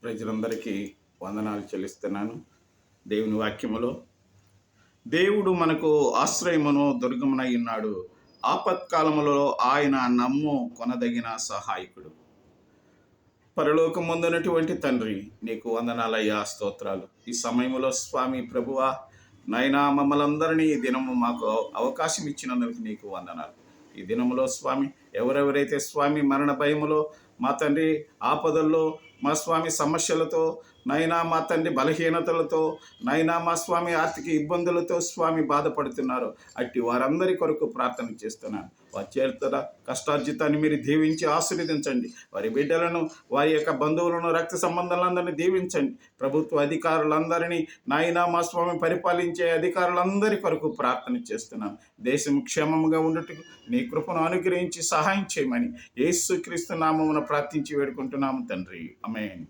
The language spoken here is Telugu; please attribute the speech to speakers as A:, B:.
A: ప్రజలందరికీ వందనాలు చెల్లిస్తున్నాను. దేవుని వాక్యములో దేవుడు మనకు ఆశ్రయమును దుర్గమునై ఉన్నాడు. ఆపత్కాలములో ఆయన నమ్ము కొనదగిన సహాయకుడు. పరలోకమందున్నటువంటి తండ్రి, నీకు వందనాలయ్యా, స్తోత్రాలు. ఈ సమయంలో స్వామి ప్రభువా, నైనా మమ్మల్ందరినీ ఈ దినము మాకు అవకాశం ఇచ్చినందుకు నీకు వందనాలు. ఈ దినములో స్వామి, ఎవరెవరైతే స్వామి మరణ భయములో, మా తండ్రి ఆపదల్లో, మా స్వామి సమస్యలతో, నైనా మా తండ్రి బలహీనతలతో, నైనా మా స్వామి ఆర్థిక ఇబ్బందులతో స్వామి బాధపడుతున్నారు, అట్టి వారందరి కొరకు ప్రార్థన చేస్తున్నాను. వారి చేతుల కష్టార్జితాన్ని మీరు దీవించి ఆశీర్వదించండి. వారి బిడ్డలను, వారి యొక్క బంధువులను, రక్త సంబంధాలందరినీ దీవించండి. ప్రభుత్వ అధికారులందరినీ, నాయనా మా స్వామి పరిపాలించే అధికారులందరి కొరకు ప్రార్థన చేస్తున్నాను. దేశం క్షేమముగా ఉండటకు నీ కృపను అనుగ్రహించి సహాయం చేయమని యేసుక్రీస్తు నామమున ప్రార్థించి వేడుకుంటున్నాము తండ్రి. ఆమేన్.